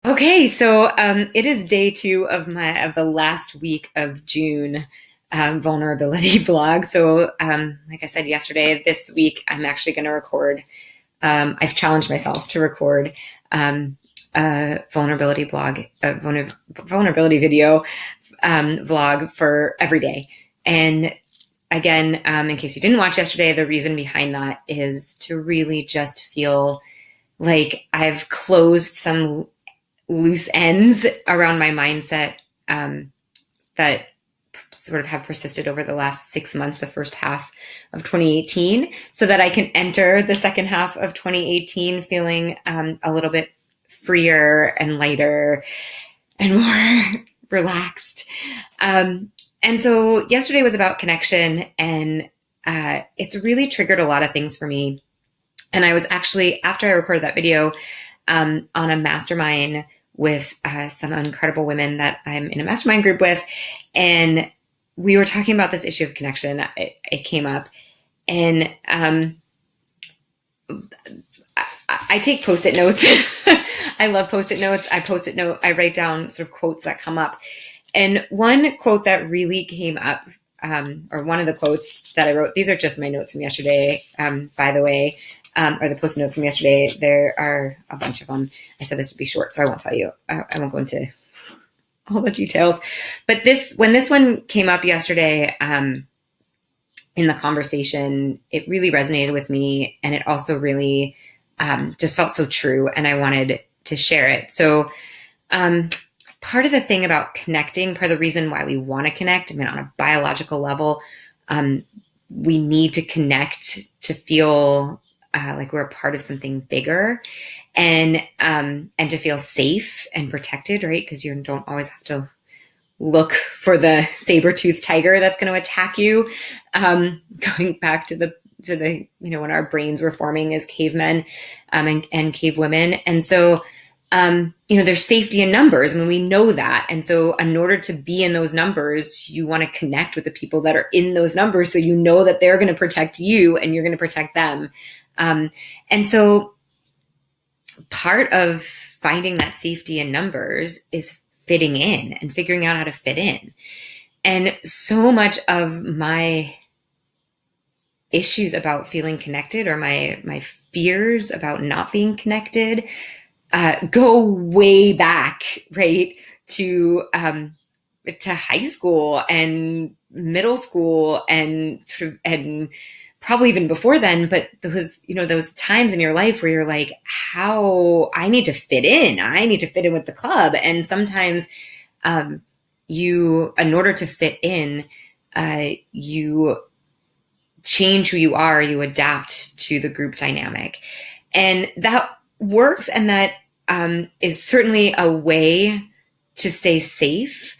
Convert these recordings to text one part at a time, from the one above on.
Okay, so it is day two of the last week of June vulnerability blog. So, like I said yesterday, this week I'm actually going to record. I've challenged myself to record a vulnerability blog, vulnerability video vlog for every day. And again, in case you didn't watch yesterday, the reason behind that is to really just feel like I've closed some loose ends around my mindset that sort of have persisted over the last 6 months, the first half of 2018, so that I can enter the second half of 2018 feeling a little bit freer and lighter and more relaxed. And so yesterday was about connection, and it's really triggered a lot of things for me. And I was actually, after I recorded that video, on a mastermind with some incredible women that I'm in a mastermind group with. And we were talking about this issue of connection. It came up. And I take Post-it notes. I love Post-it notes. I write down sort of quotes that come up. And one quote that really came up, or one of the quotes that I wrote, these are just my notes from yesterday, by the way, or the Post-it notes from yesterday. There are a bunch of them. I said this would be short, so I won't tell you. I won't go into all the details. But when this one came up yesterday, in the conversation, it really resonated with me, and it also really just felt so true, and I wanted to share it. So part of the thing about connecting, part of the reason why we want to connect, I mean, on a biological level, we need to connect to feel like we're a part of something bigger, and to feel safe and protected, right? Because you don't always have to look for the saber-toothed tiger that's going to attack you. Going back to the when our brains were forming as cavemen and cave women, and so there's safety in numbers. I mean, we know that, and so in order to be in those numbers, you want to connect with the people that are in those numbers, so you know that they're going to protect you and you're going to protect them. And so part of finding that safety in numbers is fitting in and figuring out how to fit in. And so much of my issues about feeling connected, or my fears about not being connected, go way back, right, to high school and middle school and probably even before then. But those times in your life where you're like, I need to fit in with the club. And sometimes, in order to fit in, you change who you are, you adapt to the group dynamic. And that works. And that, is certainly a way to stay safe.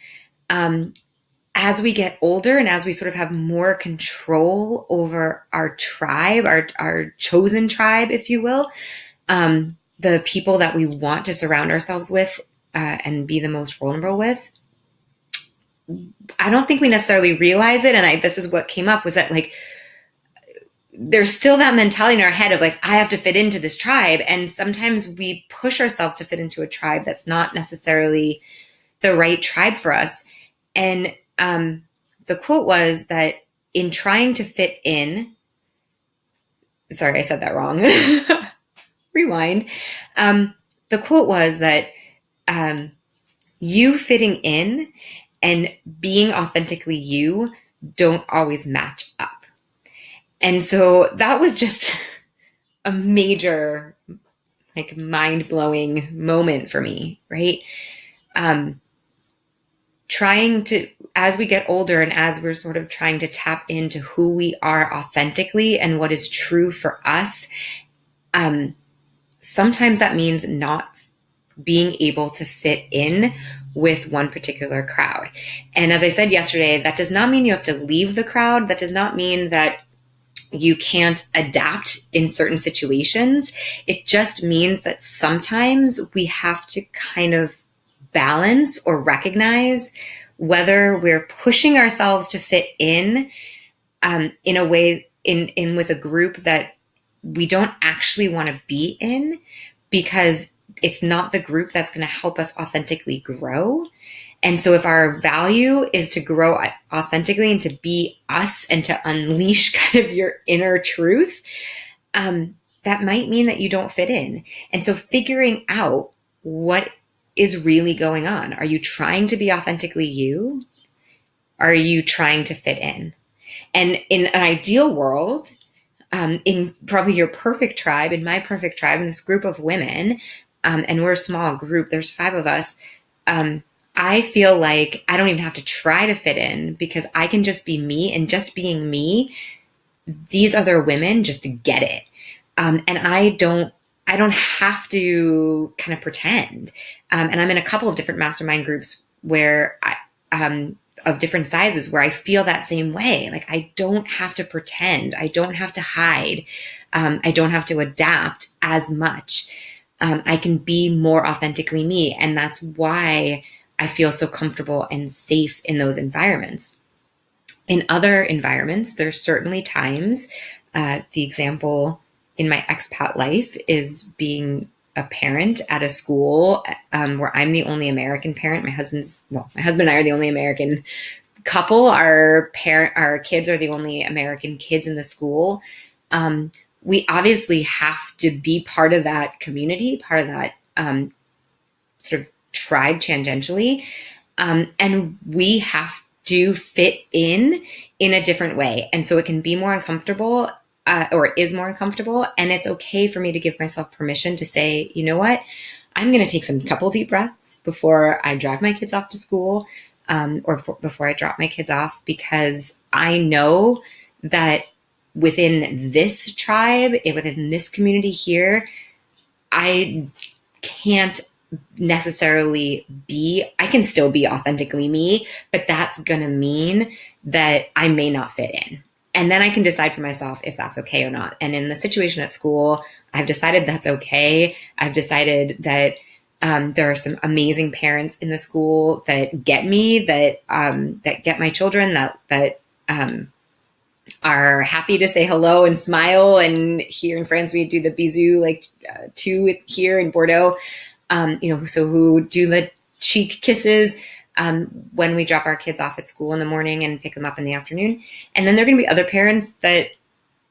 As we get older and as we sort of have more control over our tribe, our chosen tribe, if you will, the people that we want to surround ourselves with and be the most vulnerable with, I don't think we necessarily realize it. And this is what came up, was that like, there's still that mentality in our head of like, I have to fit into this tribe. And sometimes we push ourselves to fit into a tribe that's not necessarily the right tribe for us. And the quote was that in trying to fit in, sorry, I said that wrong. Rewind. The quote was that you fitting in and being authentically you don't always match up. And so that was just a major, like, mind-blowing moment for me, right? Trying to, as we get older and as we're sort of trying to tap into who we are authentically and what is true for us, sometimes that means not being able to fit in with one particular crowd. And as I said yesterday, that does not mean you have to leave the crowd. That does not mean that you can't adapt in certain situations. It just means that sometimes we have to kind of balance or recognize whether we're pushing ourselves to fit in a way in with a group that we don't actually want to be in, because it's not the group that's going to help us authentically grow. And so if our value is to grow authentically and to be us and to unleash kind of your inner truth, that might mean that you don't fit in. And so figuring out what is really going on. Are you trying to be authentically you? Are you trying to fit in? And in an ideal world, in probably your perfect tribe, in my perfect tribe, in this group of women, and we're a small group, there's 5 of us, I feel like I don't even have to try to fit in because I can just be me, and just being me, these other women just get it. And I don't have to kind of pretend. And I'm in a couple of different mastermind groups where of different sizes where I feel that same way. Like I don't have to pretend. I don't have to hide. I don't have to adapt as much. I can be more authentically me. And that's why I feel so comfortable and safe in those environments. In other environments, there's certainly times, the example in my expat life is being a parent at a school where I'm the only American parent. My husband and I are the only American couple. Our kids are the only American kids in the school. We obviously have to be part of that community, part of that sort of tribe tangentially. And we have to fit in a different way. And so it can be more uncomfortable, or is more uncomfortable. And it's okay for me to give myself permission to say, you know what, I'm going to take some couple deep breaths before I drive my kids off to school, or before I drop my kids off, because I know that within this tribe, within this community here, I can't necessarily I can still be authentically me, but that's going to mean that I may not fit in. And then I can decide for myself if that's okay or not. And in the situation at school, I've decided that's okay. I've decided that there are some amazing parents in the school that get me, that get my children, that are happy to say hello and smile. And here in France, we do the bisous, like 2 here in Bordeaux. So who do the cheek kisses when we drop our kids off at school in the morning and pick them up in the afternoon. And then there are going to be other parents that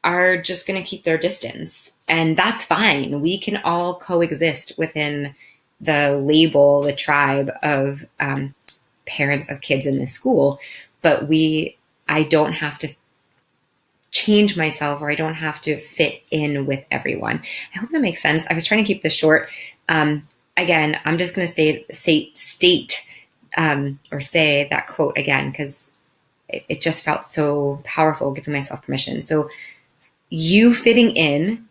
are just going to keep their distance. And that's fine. We can all coexist within the label, the tribe of parents of kids in this school. But I don't have to change myself, or I don't have to fit in with everyone. I hope that makes sense. I was trying to keep this short. Again, I'm just going to say that quote again, because it just felt so powerful, giving myself permission. So you fitting in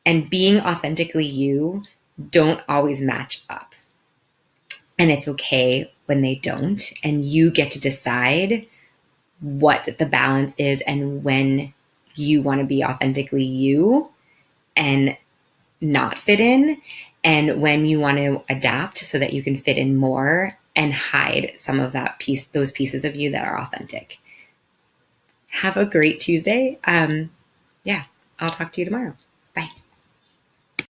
and being authentically you don't always match up. And it's okay when they don't. And you get to decide what the balance is and when you want to be authentically you and not fit in, and when you want to adapt so that you can fit in more and hide some of those pieces of you that are authentic. Have a great Tuesday. I'll talk to you tomorrow.